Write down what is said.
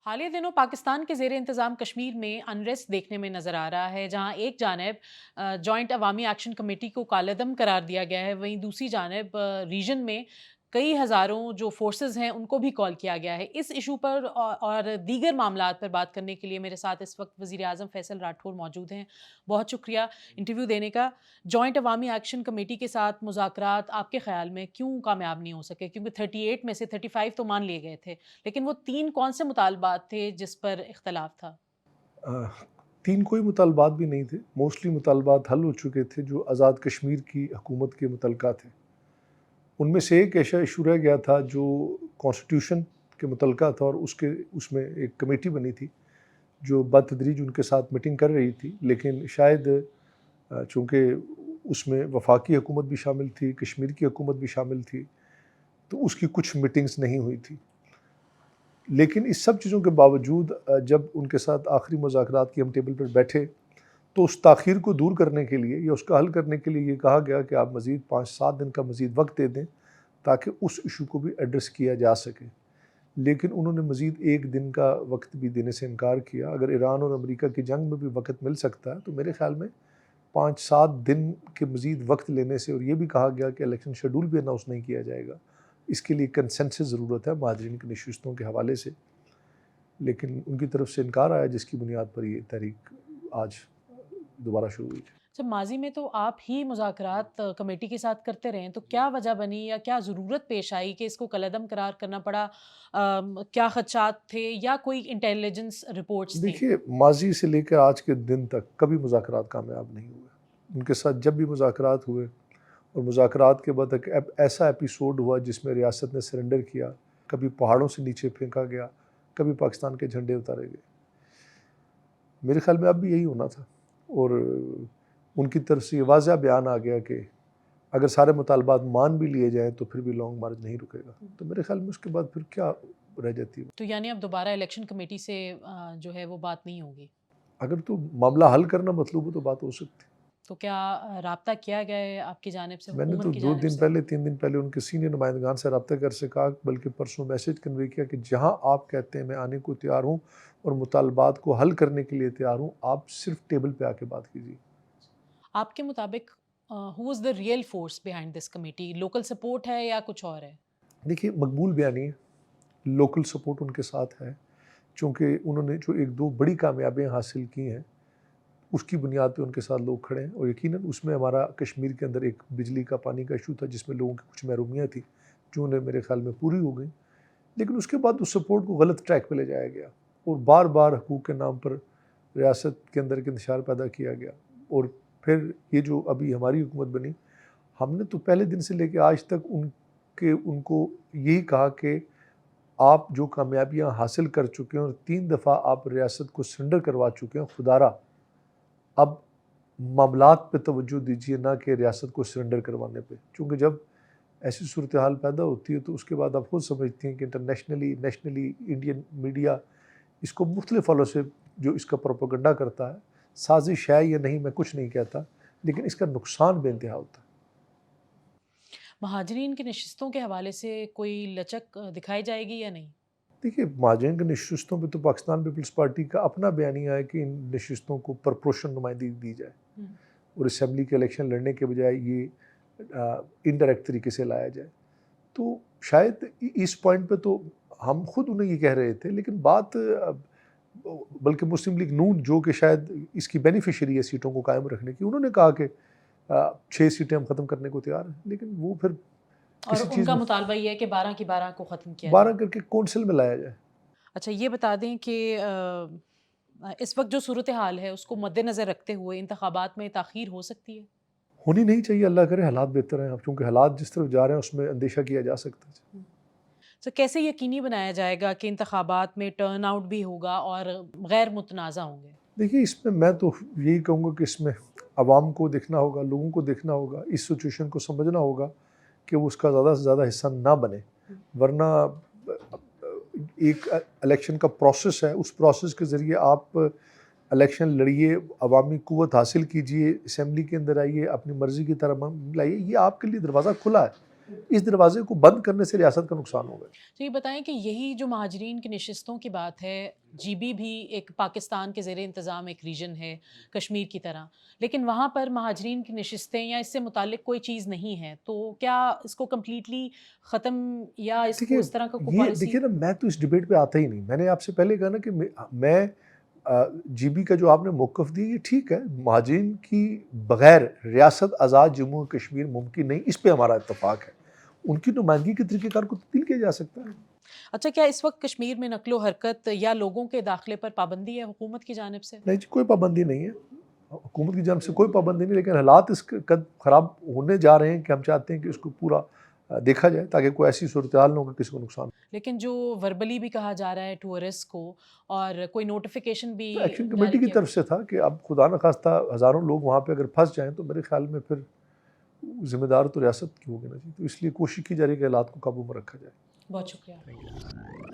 हालिया दिनों पाकिस्तान के ज़ेर इंतज़ाम कश्मीर में अनरेस्ट देखने में नज़र आ रहा है, जहाँ एक जानिब जॉइंट अवामी एक्शन कमेटी को कालेदम करार दिया गया है, वहीं दूसरी जानिब रीजन में कई हज़ारों जो फोर्सेस हैं उनको भी कॉल किया गया है। इस इशू पर और दीगर मामलात पर बात करने के लिए मेरे साथ इस वक्त वज़ीर आज़म फैसल राठौर मौजूद हैं। बहुत शुक्रिया इंटरव्यू देने का। जॉइंट अवामी एक्शन कमेटी के साथ मुज़ाकरात आपके ख़्याल में क्यों कामयाब नहीं हो सके? क्योंकि 38 में से 35 तो मान लिए गए थे, लेकिन वो 3 कौन से मुतालबात थे जिस पर इख्तलाफ था? अ, 3 कोई मुतालबात भी नहीं थे, मोस्टली मुतालबात हल हो चुके थे जो आज़ाद कश्मीर की हुकूमत के मुतल्लका थे। उनमें से एक ऐसा इशू रह गया था जो कॉन्स्टिट्यूशन के मुतल्लका था और उसमें एक कमेटी बनी थी जो बतदरीज उनके साथ मीटिंग कर रही थी, लेकिन शायद चूँकि उसमें वफाकी हुकूमत भी शामिल थी, कश्मीर की हुकूमत भी शामिल थी, तो उसकी कुछ मीटिंग्स नहीं हुई थी। लेकिन इस सब चीज़ों के बावजूद जब उनके साथ आखिरी मुज़ाकरात की हम टेबल पर बैठे, तो उस ताख़ीर को दूर करने के लिए या उसका हल करने के लिए ये कहा गया कि आप मज़ीद 5-7 दिन का मज़ीद वक़्त दे दें, ताकि उस इशू को भी एड्रेस किया जा सके। लेकिन उन्होंने मज़ीद 1 दिन का वक़्त भी देने से इनकार किया। अगर ईरान और अमेरिका की जंग में भी वक़्त मिल सकता है, तो मेरे ख़्याल में 5-7 दिन के मज़ीद वक़्त लेने से, और ये भी कहा गया कि इलेक्शन शेड्यूल भी अनाउंस नहीं किया जाएगा। इसके लिए कंसेंसस ज़रूरत है महाजरीन की नशिस्तों के हवाले से। लेकिन उनकी तरफ से इनकार आया, जिसकी बुनियाद पर ये तहरीक आज दोबारा शुरू हुई थी। जब माज़ी में तो आप ही मुज़ाकरात कमेटी के साथ करते रहे हैं, तो क्या वजह बनी या क्या ज़रूरत पेश आई कि इसको कलअदम करार करना पड़ा? क्या ख़दशात थे या कोई इंटेलिजेंस रिपोर्ट्स थी? देखिए, माज़ी से लेकर आज के दिन तक कभी मुज़ाकरात कामयाब नहीं हुए। उनके साथ जब भी मुज़ाकरात हुए और मुज़ाकरात के बाद एक ऐसा एपिसोड हुआ जिसमें रियासत ने सरेंडर किया, कभी पहाड़ों से नीचे फेंका गया, कभी पाकिस्तान के झंडे उतारे गए। मेरे ख़्याल में अब भी यही होना था, और उनकी तरफ से ये वाज़ह बयान आ गया कि अगर सारे मुतालबात मान भी लिए जाएँ तो फिर भी लॉन्ग मार्च नहीं रुकेगा। तो मेरे ख़्याल में उसके बाद फिर क्या रह जाती है। तो यानी अब दोबारा इलेक्शन कमेटी से जो है वो बात नहीं होगी? अगर तो मामला हल करना मतलूब हो तो बात हो सकती है। तो क्या राब्ता किया गया है आपकी जानिब से, मैंने हुकूमत तो की 2 जानिब दिन से? पहले, 3 दिन पहले उनके सीनियर नुमाइंदगान से रब्ता कर से कहा, बल्कि परसों मैसेज कन्वे किया कि जहाँ आप कहते हैं मैं आने को तैयार हूँ और मुतालबात को हल करने के लिए तैयार हूँ, आप सिर्फ टेबल पे आके बात कीजिए। आपके मुताबिक who is the real force behind this committee? Local support है या कुछ और है? देखिए, मकबूल बयानी है, लोकल सपोर्ट उनके साथ है, चूँकि उन्होंने जो 1-2 बड़ी कामयाबियाँ हासिल की हैं, उसकी बुनियाद पे उनके साथ लोग खड़े हैं, और यकीनन उसमें हमारा कश्मीर के अंदर एक बिजली का, पानी का इशू था जिसमें लोगों की कुछ महरूमियाँ थी, जो उन्हें मेरे ख़्याल में पूरी हो गई। लेकिन उसके बाद उस सपोर्ट को गलत ट्रैक पे ले जाया गया और बार-बार हकूक़ के नाम पर रियासत के अंदर एक इंतशार पैदा किया गया, और फिर ये जो अभी हमारी हुकूमत बनी, हमने तो पहले दिन से लेके आज तक उनको यही कहा कि आप जो कामयाबियाँ हासिल कर चुके हैं और 3 दफ़ा आप रियासत को सरेंडर करवा चुके हैं, खुदारा अब मामलात पे तवज्जो दीजिए, ना कि रियासत को सरेंडर करवाने पे। चूँकि जब ऐसी सूरत हाल पैदा होती है तो उसके बाद आप खुद समझती हैं कि इंटरनेशनली, नेशनली इंडियन मीडिया इसको मुख्तलिफ़ फ़ॉलो से जो इसका प्रोपेगेंडा करता है, साज़िश है या नहीं मैं कुछ नहीं कहता, लेकिन इसका नुकसान बेइंतहा होता है। महाजरीन की नशिस्तों के हवाले से कोई लचक दिखाई जाएगी या नहीं? देखिए, महाजरीन की नशिस्तों पे तो पाकिस्तान पीपल्स पार्टी का अपना बयानिया है कि इन नशिस्तों को प्रपोर्शन नुमाइंदगी दी जाए, हुँ। और असम्बली के इलेक्शन लड़ने के बजाय ये इनडायरेक्ट तरीके से लाया जाए। तो शायद इस पॉइंट पे तो हम खुद उन्हें ये कह रहे थे, लेकिन बात बल्कि मुस्लिम लीग नून, जो कि शायद इसकी बेनिफिशियरी है सीटों को कायम रखने की, उन्होंने कहा कि 6 सीटें हम ख़त्म करने को तैयार हैं, लेकिन वो फिर और किसी चीज़ उनका में मुतालबा ये है कि 12 की 12 को ख़त्म किया 12 जाए। करके कौंसिल में लाया जाए। अच्छा, ये बता दें कि इस वक़्त जो सूरत-ए-हाल है उसको मद्देनज़र रखते हुए इंतख़ाबात में ताख़ीर हो सकती है? होनी नहीं चाहिए, अल्लाह करे हालात बेहतर हैं, अब चूँकि हालात जिस तरफ जा रहे हैं उसमें अंदेशा किया जा सकता है। हुँ। तो कैसे यकीनी बनाया जाएगा कि इंतख़ाबात में टर्नआउट भी होगा और गैर मुतनाज़ा होंगे? देखिए, इसमें मैं तो यही कहूँगा कि इसमें आवाम को देखना होगा, लोगों को देखना होगा, इस सिचुएशन को समझना होगा कि वो उसका ज़्यादा से ज़्यादा हिस्सा ना बने। हुँ। वरना एक इलेक्शन का प्रोसेस है, उस प्रोसेस के ज़रिए आप इलेक्शन लड़िए, अवामी क़ुव्वत हासिल कीजिए, असेंबली के अंदर आइए, अपनी मर्ज़ी की तरह मामले लाइए, ये आपके लिए दरवाज़ा खुला है। इस दरवाजे को बंद करने से रियासत का नुकसान होगा। तो ये बताएं कि यही जो महाजरीन की नशिस्तों की बात है, जीबी भी एक पाकिस्तान के ज़ेर इंतज़ाम एक रीजन है कश्मीर की तरह, लेकिन वहाँ पर महाजरीन की नशिस्तें या इससे मुतालिक कोई चीज़ नहीं है, तो क्या इसको कम्प्लीटली ख़त्म या इसको देखिए, इस तरह का कोई ये पॉलिसी? देखिए ना, मैं तो इस डिबेट पे आता ही नहीं। मैंने आपसे पहले कहा ना कि मैं जीबी का जो आपने मौक़िफ़ दिया ये ठीक है, महाजिरीन की बग़ैर रियासत आज़ाद जम्मू और कश्मीर मुमकिन नहीं, इस पे हमारा इत्तेफ़ाक है। उनकी नुमाइंदगी के तरीक़ेकार को तब्दील किया जा सकता है। अच्छा, क्या इस वक्त कश्मीर में नक़्लो हरकत या लोगों के दाखिले पर पाबंदी है हुकूमत की जानिब से? नहीं जी, कोई पाबंदी नहीं है। हुकूमत की जानिब से कोई पाबंदी नहीं, लेकिन हालात इस कद ख़राब होने जा रहे हैं कि हम चाहते हैं कि उसको पूरा देखा जाए, ताकि कोई ऐसी सूरत-ए-हाल ना हो कि किसी को नुकसान हो। लेकिन जो वर्बली भी कहा जा रहा है टूरिस्ट को और कोई नोटिफ़िकेशन भी तो एक्शन जारी कमेटी की किया। तरफ से था कि अब खुदा न ख़ास्ता हज़ारों लोग वहाँ पे अगर फँस जाएँ तो मेरे ख़्याल में फिर ज़िम्मेदार तो रियासत की होगी ना जी। तो इसलिए कोशिश की जा रही है कि हालात को काबू में रखा जाए। बहुत शुक्रिया। Thank you.